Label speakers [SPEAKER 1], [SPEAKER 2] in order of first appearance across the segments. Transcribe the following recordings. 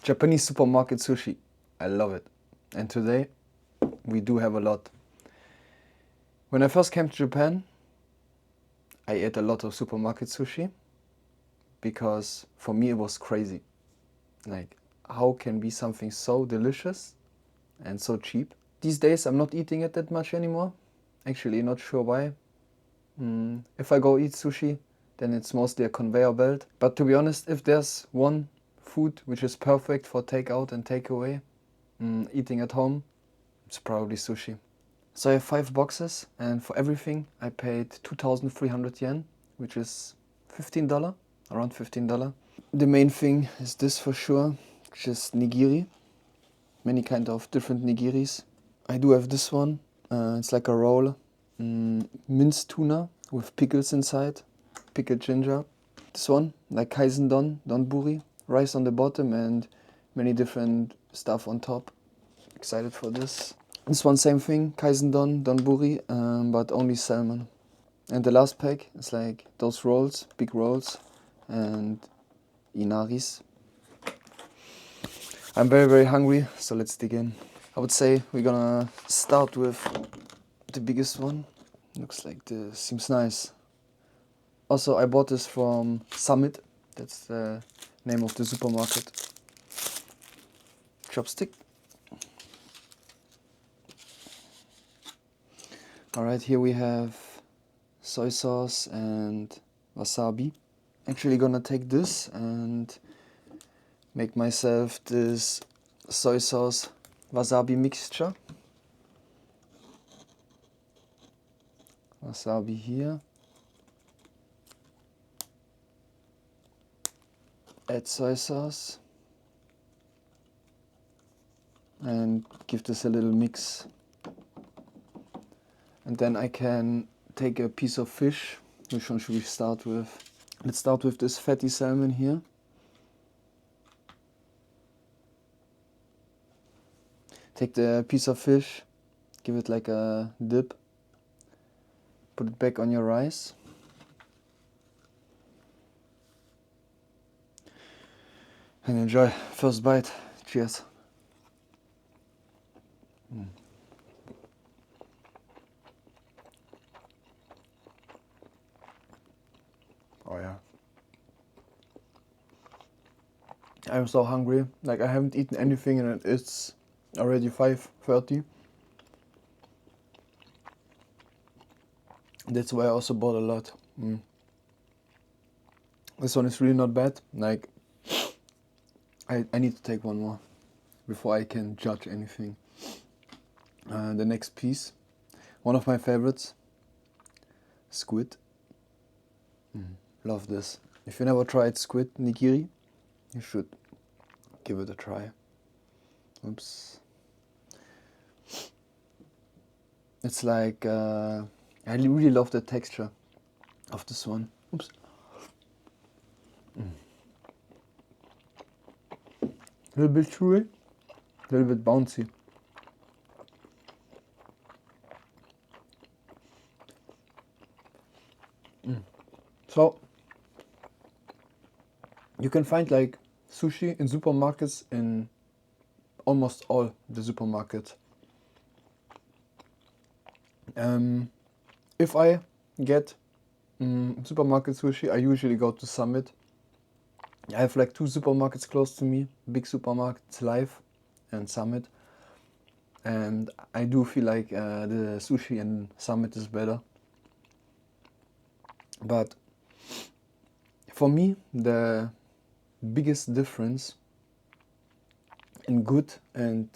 [SPEAKER 1] Japanese supermarket sushi. I love it. And today we do have a lot. When I first came to Japan, I ate a lot of supermarket sushi because for me it was crazy. Like, how can be something so delicious and so cheap? These days I'm not eating it that much anymore. Actually, not sure why. If I go eat sushi, then it's mostly a conveyor belt. But to be honest, if there's one food which is perfect for takeout and takeaway, eating at home, it's probably sushi. So I have 5 boxes, and for everything I paid 2,300 yen, which is $15, around $15. The main thing is this for sure, which is nigiri. Many kind of different nigiris. I do have this one. It's like a roll. Minced tuna with pickles inside, pickled ginger. This one, like Kaisen donburi, rice on the bottom and many different stuff on top. Excited for this. This one, same thing, Kaisen donburi, but only salmon. And the last pack is like those rolls, big rolls, and Inaris. I'm very, very hungry, so let's dig in. I would say we're gonna start with the biggest one. Looks like this, seems nice. Also, I bought this from Summit, that's the name of the supermarket. Chopstick. Alright, here we have soy sauce and wasabi. Actually gonna take this and make myself this soy sauce wasabi mixture. Wasabi here. Add soy sauce. And give this a little mix. And then I can take a piece of fish. Which one should we start with? Let's start with this fatty salmon here. Take the piece of fish, give it like a dip, put it back on your rice. And enjoy. First bite. Cheers. Oh yeah. I'm so hungry. Like, I haven't eaten anything and it's already 5:30. That's why I also bought a lot. This one is really not bad. Like, I need to take one more before I can judge anything. The next piece, one of my favorites, squid. Love this. If you never tried squid nigiri, you should give it a try. Oops. It's like, I really love the texture of this one. Oops. A little bit chewy, a little bit bouncy. So, you can find like sushi in supermarkets in almost all the supermarkets. If I get supermarket sushi, I usually go to Summit. I have like 2 supermarkets close to me, big supermarkets, Live and Summit. And I do feel like the sushi in Summit is better. But for me, the biggest difference in good and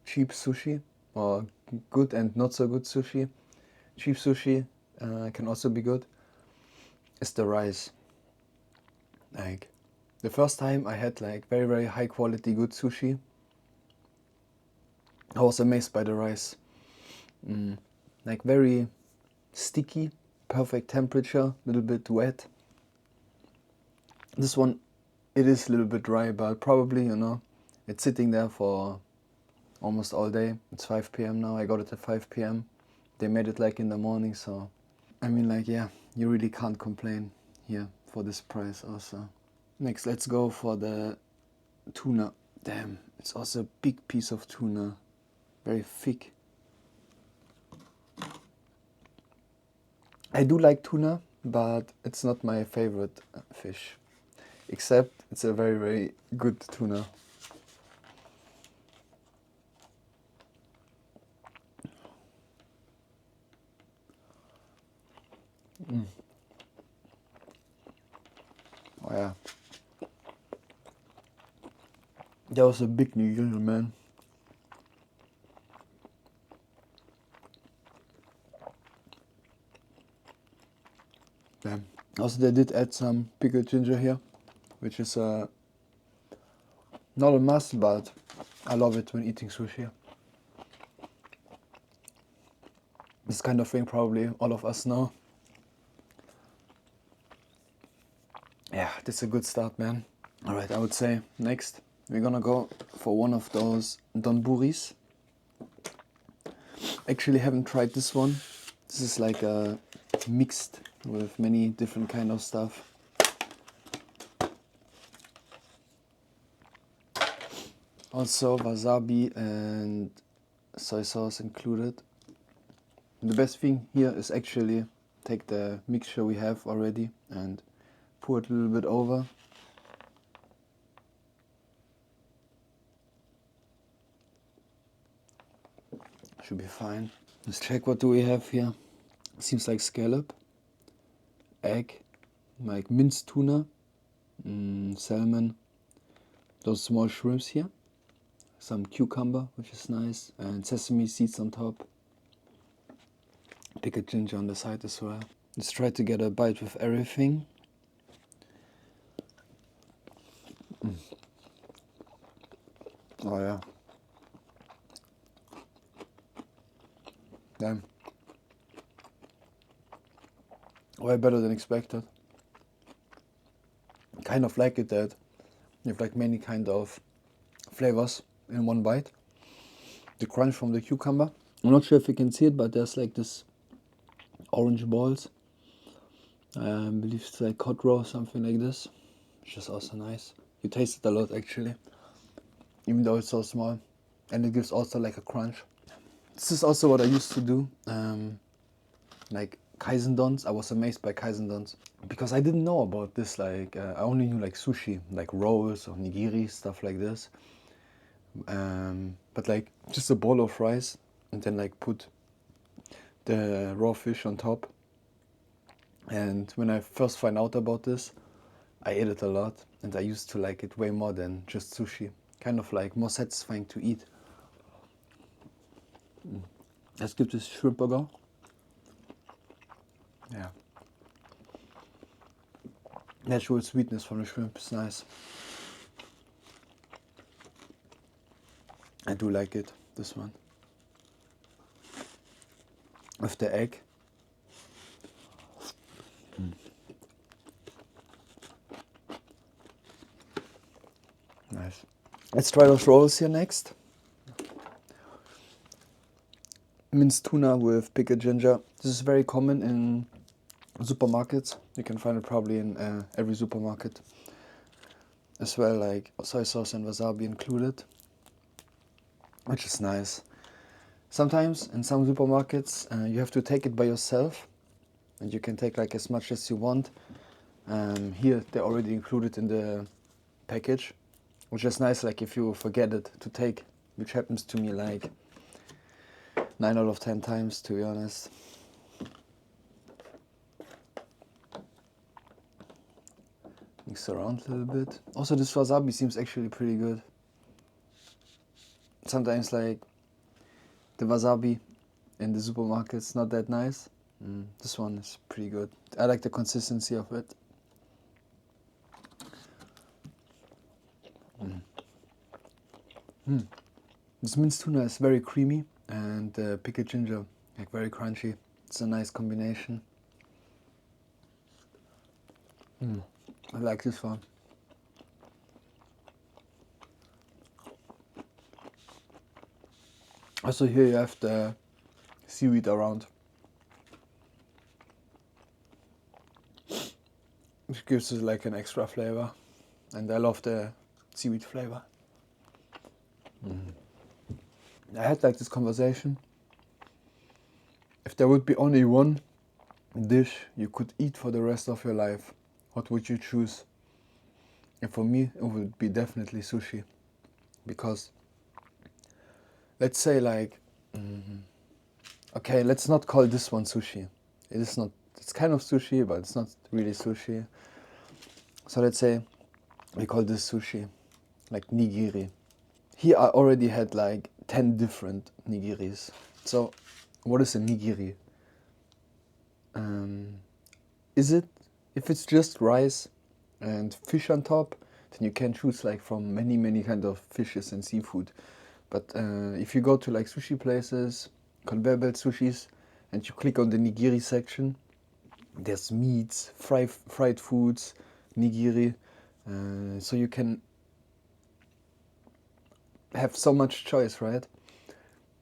[SPEAKER 1] cheap sushi, or good and not so good sushi, cheap sushi can also be good, is the rice. Like, the first time I had like very, very high quality good sushi, I was amazed by the rice. Like, very sticky, perfect temperature, little bit wet. This one, it is a little bit dry, but probably, you know, it's sitting there for almost all day. It's 5 p.m. now, I got it at 5 p.m. They made it like in the morning, so I mean, like, yeah, you really can't complain here for this price also. Next, let's go for the tuna. Damn, it's also a big piece of tuna. Very thick. I do like tuna, but it's not my favorite fish. Except it's a very, very good tuna. Oh yeah. That was a big nigiri, man. Damn. Also, they did add some pickled ginger here, which is not a must, but I love it when eating sushi. This kind of thing probably all of us know. Yeah, this is a good start, man. Alright, I would say next we're gonna go for one of those donburis. Actually haven't tried this one. This is like a mixed with many different kind of stuff. Also wasabi and soy sauce included. And the best thing here is actually take the mixture we have already and pour it a little bit over. Should be fine. Let's check what do we have here. Seems like scallop, egg, like minced tuna, salmon, those small shrimps here, some cucumber, which is nice, and sesame seeds on top. Pickled ginger on the side as well. Let's try to get a bite with everything. Oh yeah. Damn. Way better than expected. Kind of like it that you have like many kind of flavors in one bite. The crunch from the cucumber. I'm not sure if you can see it, but there's like this orange balls. I believe it's like hot roe, something like this, which is also nice. You taste it a lot actually, even though it's so small, and it gives also like a crunch. This is also what I used to do, like Kaisen dons. I was amazed by Kaisen dons because I didn't know about this. Like I only knew like sushi, like rolls or nigiri, stuff like this. But like just a bowl of rice and then like put the raw fish on top. And when I first found out about this, I ate it a lot and I used to like it way more than just sushi. Kind of like more satisfying to eat. Let's give this shrimp a go. Yeah. Natural sweetness from the shrimp is nice. I do like it, this one. With the egg. Nice. Let's try those rolls here next. Minced tuna with pickled ginger. This is very common in supermarkets. You can find it probably in every supermarket. As well, like soy sauce and wasabi included. Which is nice. Sometimes in some supermarkets you have to take it by yourself. And you can take like as much as you want. Here they're already included in the package. Which is nice, like if you forget it to take, which happens to me like 9 out of 10 times, to be honest. Mix around a little bit. Also, this wasabi seems actually pretty good. Sometimes like the wasabi in the supermarket's not that nice. This one is pretty good. I like the consistency of it. This minced tuna is very creamy and pickled ginger, like very crunchy. It's a nice combination. I like this one. Also here you have the seaweed around, which gives it like an extra flavor, and I love the seaweed flavor. I had like this conversation. If there would be only one dish you could eat for the rest of your life, what would you choose? And for me, it would be definitely sushi. Because, let's say like, okay, let's not call this one sushi. It is not, it's kind of sushi, but it's not really sushi. So let's say we call this sushi, like nigiri. Here I already had like 10 different nigiris. So what is a nigiri? Is it, if it's just rice and fish on top, then you can choose like from many kind of fishes and seafood. But if you go to like sushi places, conveyor belt sushis, and you click on the nigiri section, there's meats, fried foods, nigiri, so you can have so much choice, right?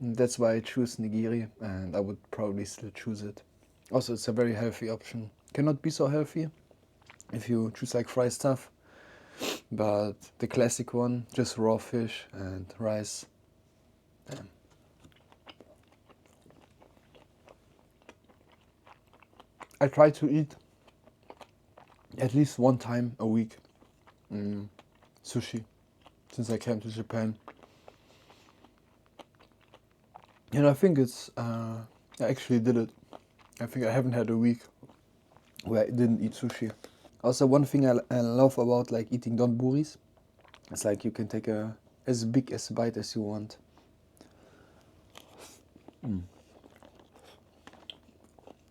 [SPEAKER 1] And that's why I choose nigiri, and I would probably still choose it. Also, it's a very healthy option. Cannot be so healthy if you choose like fried stuff, but the classic one, just raw fish and rice. Damn. I try to eat at least one time a week sushi since I came to Japan. And I think it's, I actually did it. I think I haven't had a week where I didn't eat sushi. Also, one thing I love about like eating donburis, it's like you can take as big a bite as you want. You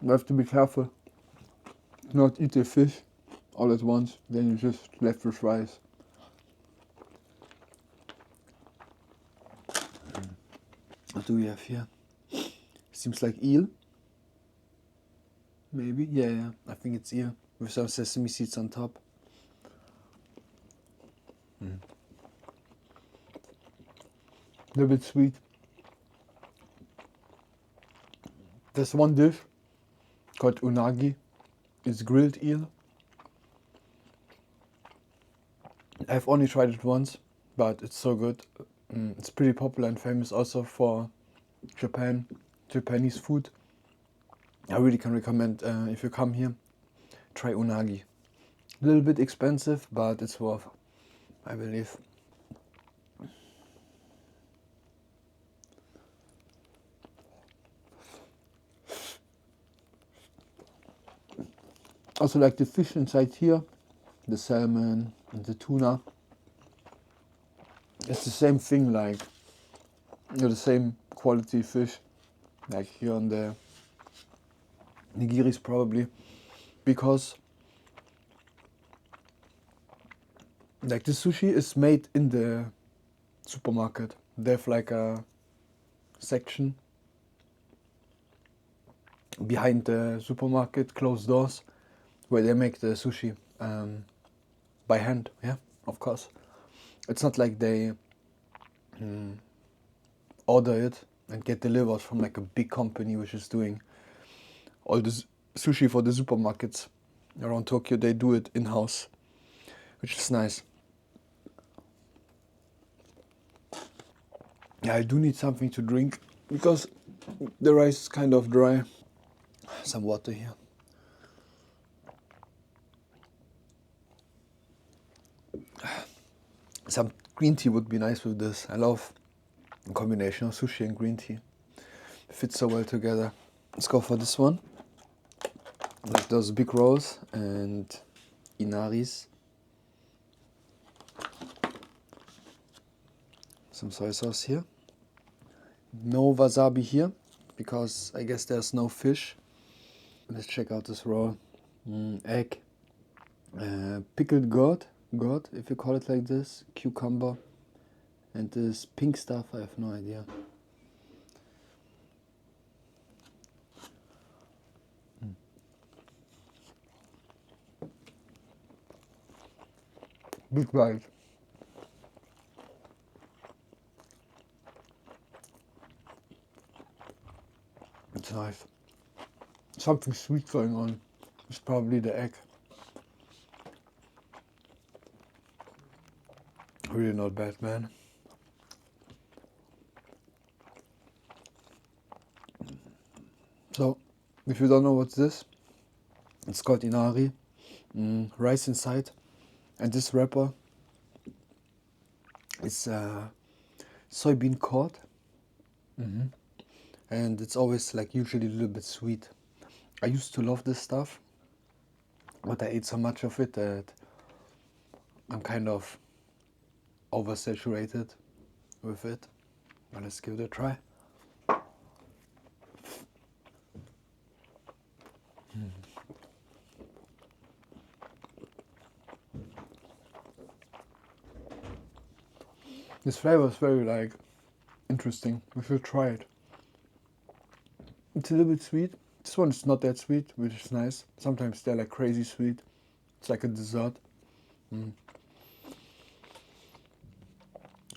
[SPEAKER 1] have to be careful, not eat the fish all at once, then you just left with rice. What do we have here? Seems like eel. Maybe, yeah, I think it's eel with some sesame seeds on top. A little bit sweet. There's one dish called unagi. It's grilled eel. I've only tried it once, but it's so good. It's pretty popular and famous also for Japanese food. I really can recommend, if you come here, try unagi. A little bit expensive, but it's worth, I believe. Also like the fish inside here, the salmon and the tuna. It's the same thing, like the same quality fish, like here on the nigiris probably, because like the sushi is made in the supermarket. They have like a section behind the supermarket, closed doors, where they make the sushi by hand. Yeah, of course. It's not like they order it and get delivered from like a big company which is doing all the sushi for the supermarkets around Tokyo. They do it in-house, which is nice. Yeah, I do need something to drink because the rice is kind of dry. Some water here. Some green tea would be nice with this. I love the combination of sushi and green tea. It fits so well together. Let's go for this one. Like those big rolls and Inaris. Some soy sauce here. No wasabi here, because I guess there's no fish. Let's check out this roll. Egg. Pickled gourd, if you call it like this. Cucumber. And this pink stuff, I have no idea. Big bite. It's nice. Something sweet going on. It's probably the egg. Really not bad, man. So, if you don't know what's this, it's called Inari, rice inside, and this wrapper is soybean curd, and it's always like usually a little bit sweet. I used to love this stuff, but I ate so much of it that I'm kind of oversaturated with it. But let's give it a try. This flavor is very like interesting. We should try it. It's a little bit sweet. This one is not that sweet, which is nice. Sometimes they're like crazy sweet. It's like a dessert. A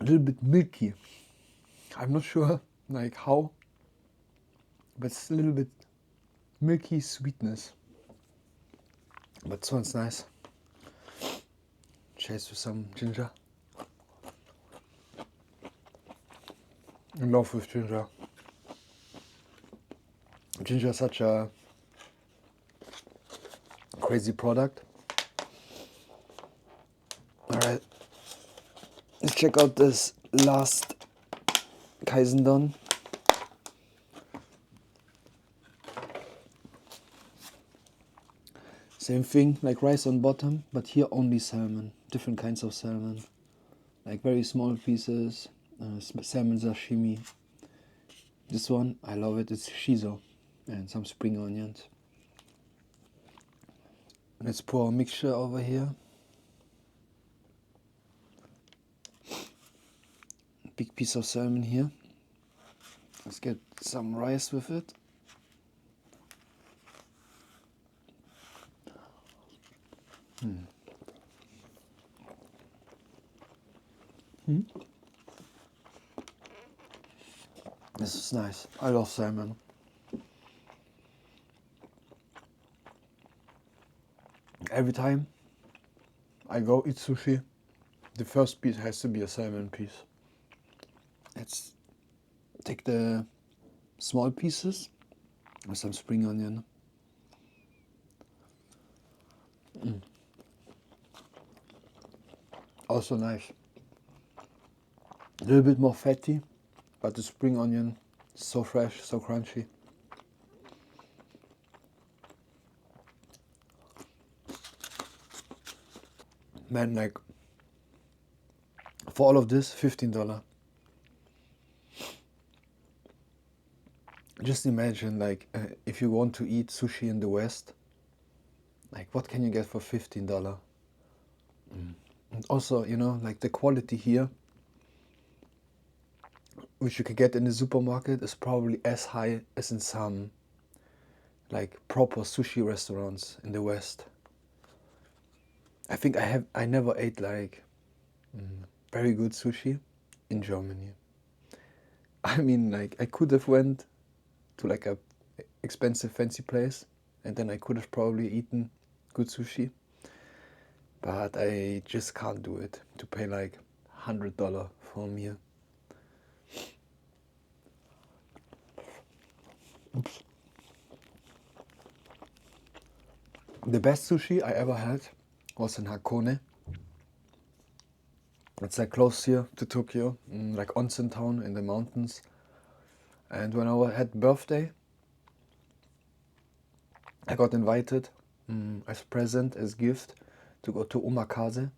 [SPEAKER 1] little bit milky. I'm not sure like how, but it's a little bit milky sweetness. But this one's nice. Chase with some ginger. In love with ginger. Ginger is such a crazy product. Alright, let's check out this last Kaisen done. Same thing, like rice on bottom, but here only salmon. Different kinds of salmon. Like very small pieces, salmon sashimi. This one, I love it, it's Shiso. And some spring onions. Let's pour a mixture over here. Big piece of salmon here. Let's get some rice with it. This is nice. I love salmon. Every time I go eat sushi, the first piece has to be a salmon piece. Let's take the small pieces with some spring onion. Also nice. A little bit more fatty, but the spring onion is so fresh, so crunchy. Man, like for all of this, $15. Just imagine, like, if you want to eat sushi in the West, like, what can you get for $15? And also, you know, like the quality here, which you can get in the supermarket, is probably as high as in some, like, proper sushi restaurants in the West. I think I never ate like very good sushi in Germany. I mean, like, I could have went to like a expensive fancy place and then I could have probably eaten good sushi, but I just can't do it to pay like $100 for a meal. Oops. The best sushi I ever had was in Hakone. It's like close here to Tokyo, like onsen town in the mountains. And when I had birthday, I got invited as present, as gift, to go to omakase.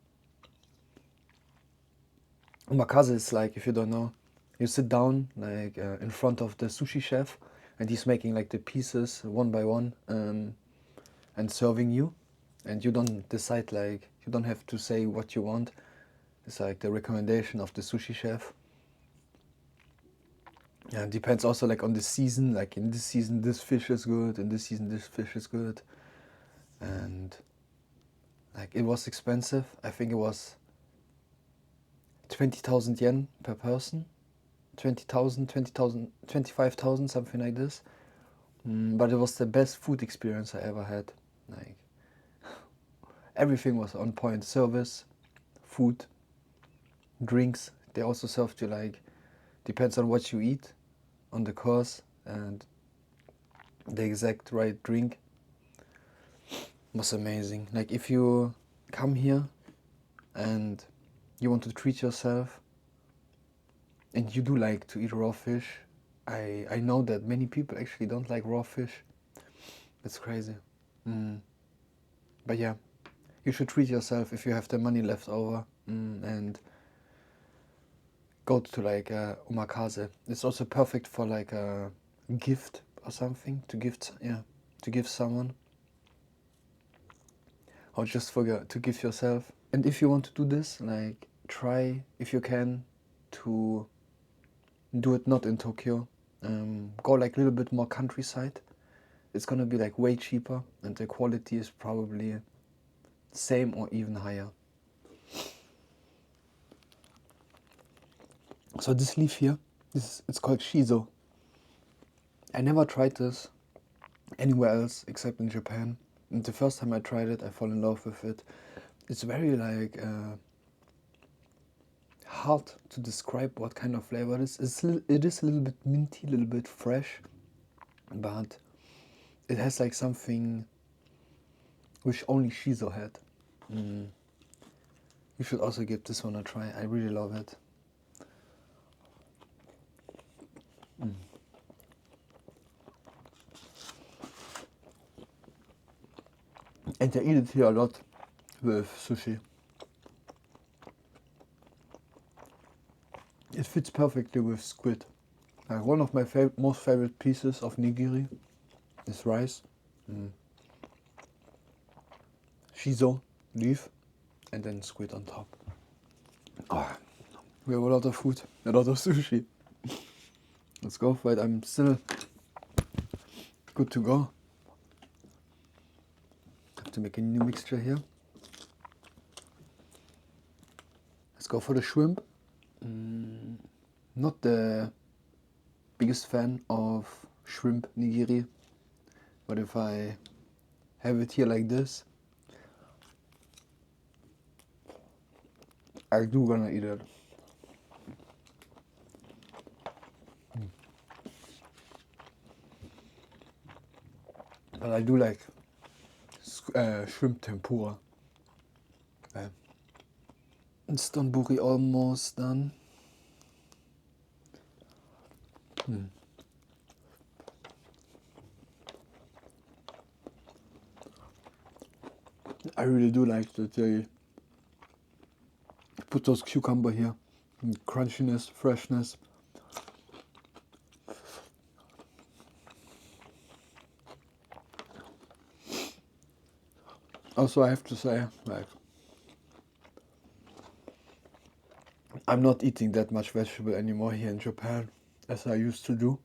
[SPEAKER 1] Omakase is like, if you don't know, you sit down like in front of the sushi chef, and he's making like the pieces one by one and serving you, and you don't decide, like, you don't have to say what you want. It's like the recommendation of the sushi chef. Yeah, it depends also like on the season, like in this season this fish is good, in this season this fish is good. And like it was expensive. I think it was 20,000 yen per person. 20,000, 20,000, 25,000, something like this. But it was the best food experience I ever had. Like everything was on point. Service, food, drinks. They also served you, like, depends on what you eat on the course, and the exact right drink. Was amazing. Like if you come here and you want to treat yourself and you do like to eat raw fish, I know that many people actually don't like raw fish. It's crazy. But yeah, you should treat yourself if you have the money left over, and go to like omakase. It's also perfect for like a gift or something to gift, yeah, to give someone, or just to give yourself. And if you want to do this, like try if you can to do it not in Tokyo. Go like a little bit more countryside. It's gonna be like way cheaper, and the quality is probably same or even higher. So this leaf here, it's called Shiso. I never tried this anywhere else except in Japan. And the first time I tried it, I fell in love with it. It's very like hard to describe what kind of flavor it is. It is a little bit minty, a little bit fresh, but it has like something which only Shiso had. You should also give this one a try. I really love it. And I eat it here a lot with sushi. It fits perfectly with squid. Like one of my most favorite pieces of nigiri is rice, shiso, leaf, and then squid on top. Oh, we have a lot of food, a lot of sushi. Let's go for it. I'm still good to go. Have to make a new mixture here. Let's go for the shrimp. Not the biggest fan of shrimp nigiri, but if I have it here like this, I do gonna eat it. But I do like shrimp tempura. It's donburi almost done. I really do like that they put those cucumber here. Crunchiness, freshness. Also, I have to say, like, I'm not eating that much vegetable anymore here in Japan as I used to do.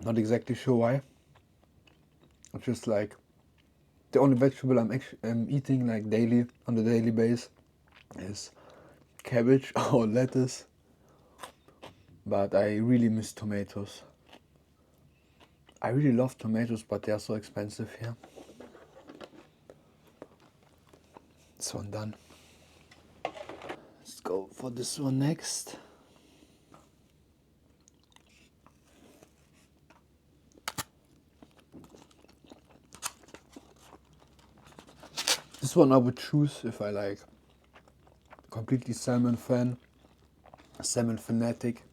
[SPEAKER 1] Not exactly sure why. It's just like the only vegetable I'm eating like daily, on the daily basis, is cabbage or lettuce. But I really miss tomatoes. I really love tomatoes, but they are so expensive here. This one done. Let's go for this one next. This one I would choose if I like completely salmon fan, salmon fanatic.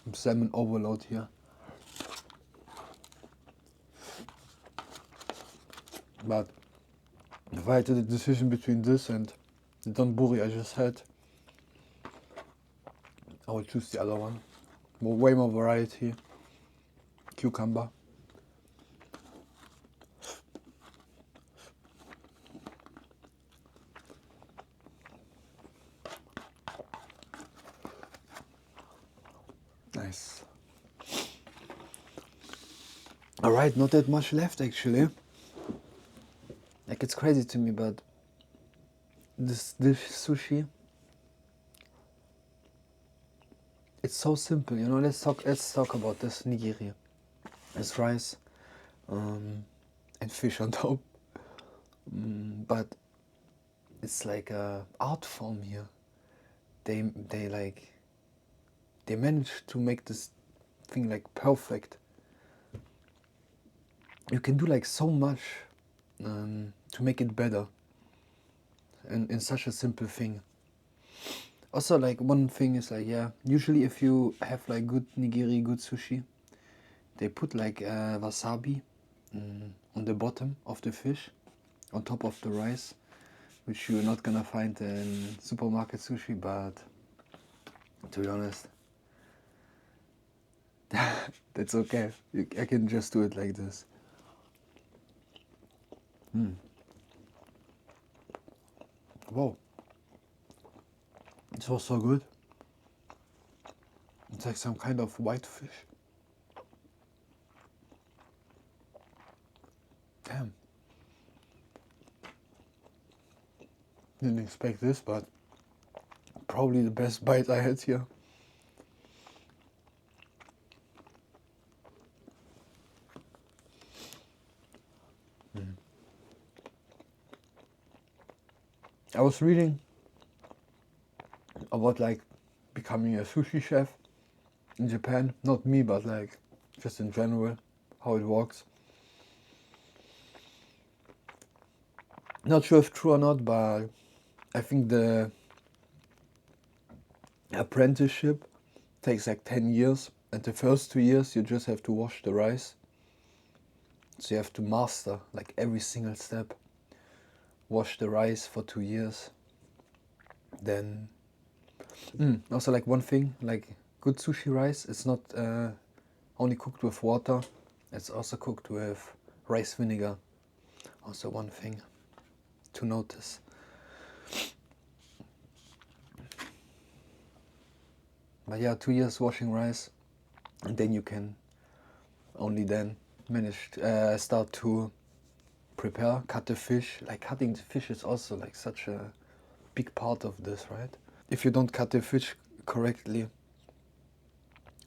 [SPEAKER 1] I'm salmon overload here. But if I had the decision between this and the donburi I just had, I would choose the other one. Way more variety. Cucumber. Nice. Alright, not that much left actually. Like it's crazy to me, but this dish sushi, it's so simple, you know. Let's talk about this nigiri. It's rice and fish on top, but it's like a art form here. They like they managed to make this thing like perfect. You can do like so much to make it better, and in such a simple thing. Also, like one thing is like, yeah, usually if you have like good nigiri, good sushi, they put like wasabi on the bottom of the fish, on top of the rice, which you're not gonna find in supermarket sushi, but to be honest, that's okay. I can just do it like this. Wow, this was so good. It's like some kind of white fish. Damn. Didn't expect this, but probably the best bite I had here. I was reading about like becoming a sushi chef in Japan. Not me, but like just in general, how it works. Not sure if true or not, but I think the apprenticeship takes like 10 years, and the first 2 years you just have to wash the rice. So you have to master like every single step. Wash the rice for 2 years. Then also like one thing, like good sushi rice, it's not only cooked with water, it's also cooked with rice vinegar. Also one thing to notice. But yeah, 2 years washing rice, and then you can only then start to prepare, cut the fish. Like cutting the fish is also like such a big part of this, right? If you don't cut the fish correctly,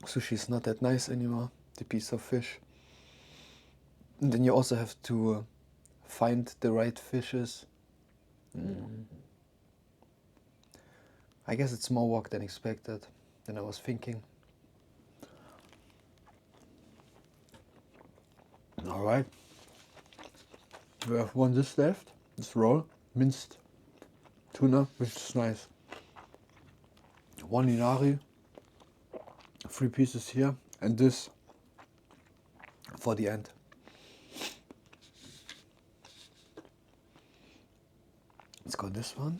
[SPEAKER 1] sushi is not that nice anymore, the piece of fish. And then you also have to find the right fishes. I guess it's more work than expected, than I was thinking. Alright. We have one dish left. This roll, minced tuna, which is nice. One Inari, 3 pieces here, and this for the end. Let's go this one.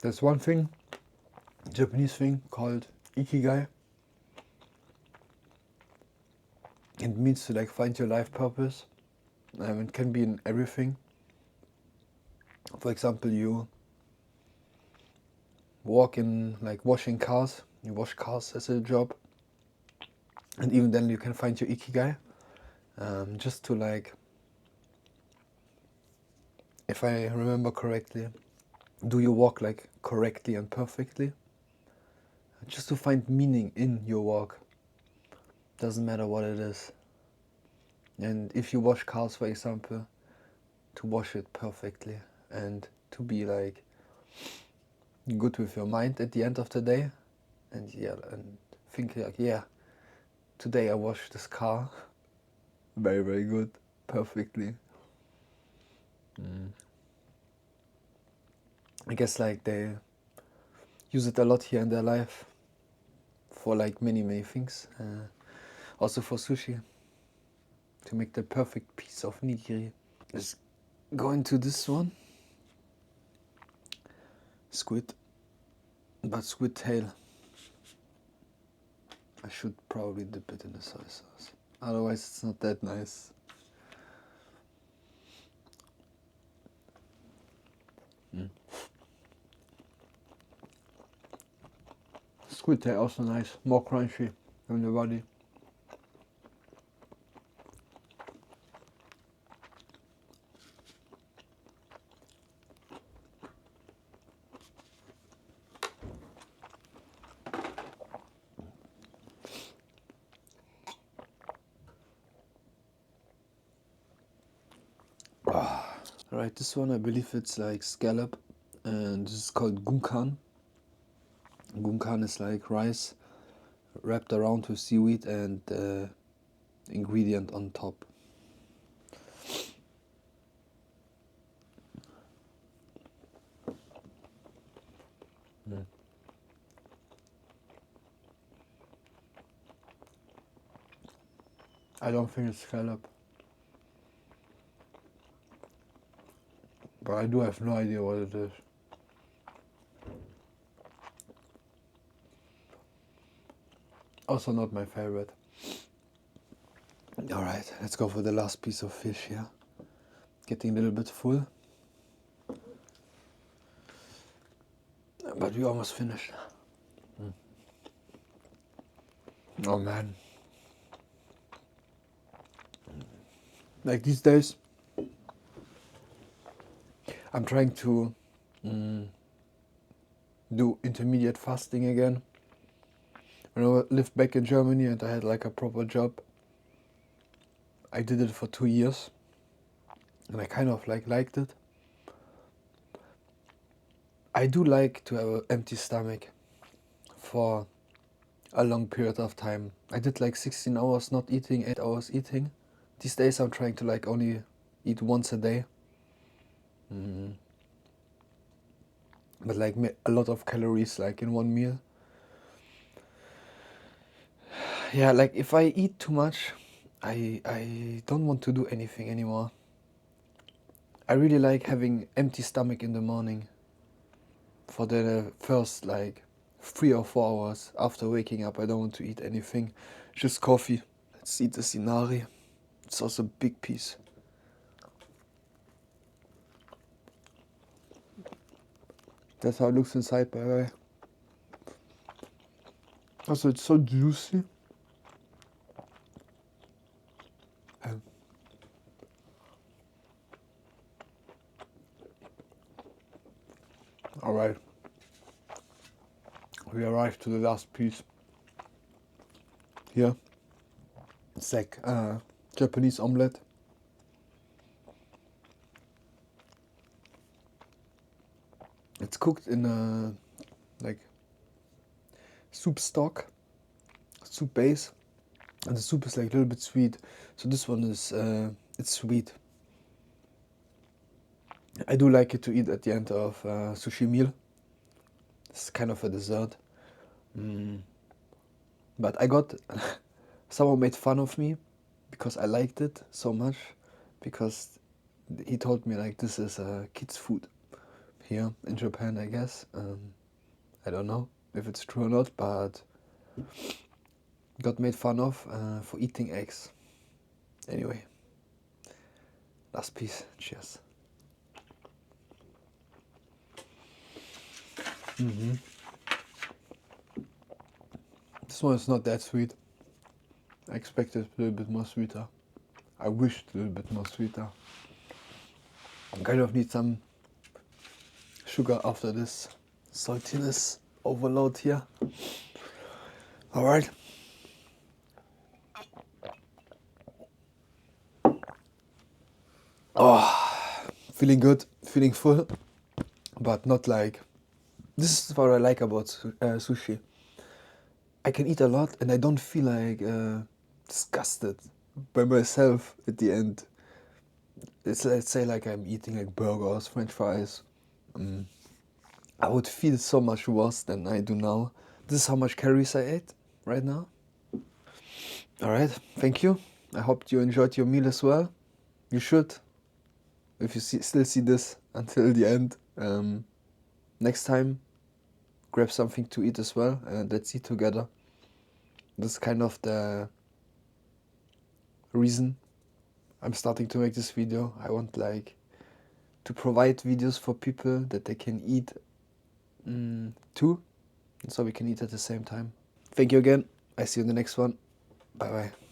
[SPEAKER 1] There's one thing, Japanese thing called Ikigai. It means to like find your life purpose. It can be in everything. For example, you work in like washing cars. You wash cars as a job, and even then you can find your Ikigai. Just to like, if I remember correctly, do your work like correctly and perfectly. Just to find meaning in your work. Doesn't matter what it is. And if you wash cars, for example, to wash it perfectly and to be like good with your mind at the end of the day, and yeah, and think like, yeah, today I washed this car very, very good, perfectly. I guess like they use it a lot here in their life for like many, many things. Also for sushi, to make the perfect piece of nigiri. Let's go into this one. Squid, but squid tail. I should probably dip it in the soy sauce. Otherwise it's not that nice. Squid tail also nice, more crunchy than the body. Alright, this one I believe it's like scallop, and this is called gunkan. Gunkan is like rice wrapped around with seaweed and ingredient on top. I don't think it's scallop, but I do have no idea what it is. Also not my favorite. Alright, let's go for the last piece of fish here. Getting a little bit full. But we almost finished. Oh man. Like these days, I'm trying to do intermediate fasting again. When I lived back in Germany and I had like a proper job, I did it for 2 years and I kind of like liked it. I do like to have an empty stomach for a long period of time. I did like 16 hours not eating, 8 hours eating. These days I'm trying to like only eat once a day. But like a lot of calories like in one meal. Yeah, like if I eat too much, I don't want to do anything anymore. I really like having empty stomach in the morning for the first like 3 or 4 hours after waking up. I don't want to eat anything, just coffee. Let's eat this Inari. It's also a big piece. That's how it looks inside, by the way. Also, it's so juicy. Alright. We arrived to the last piece. Here. It's like Japanese omelette. It's cooked in a like soup stock, soup base, and the soup is like a little bit sweet. So this one is it's sweet. I do like it to eat at the end of sushi meal. It's kind of a dessert. But I got someone made fun of me because I liked it so much, because he told me like this is kids food here in Japan, I guess. I don't know if it's true or not, but got made fun of for eating eggs. Anyway, last piece. Cheers. This one is not that sweet. I expected a little bit more sweeter. I wished a little bit more sweeter. I kind of need some sugar after this saltiness overload here. Alright. Oh, feeling good, feeling full, but not like... This is what I like about sushi. I can eat a lot and I don't feel like disgusted by myself at the end. It's, let's say, like I'm eating like burgers, French fries. I would feel so much worse than I do now. This is how much calories I ate right now. Alright, thank you. I hope you enjoyed your meal as well. You should, if you still see this until the end. Next time, grab something to eat as well and let's eat together. This is kind of the reason I'm starting to make this video. I want like to provide videos for people that they can eat too, and so we can eat at the same time. Thank you again. I see you in the next one. Bye bye.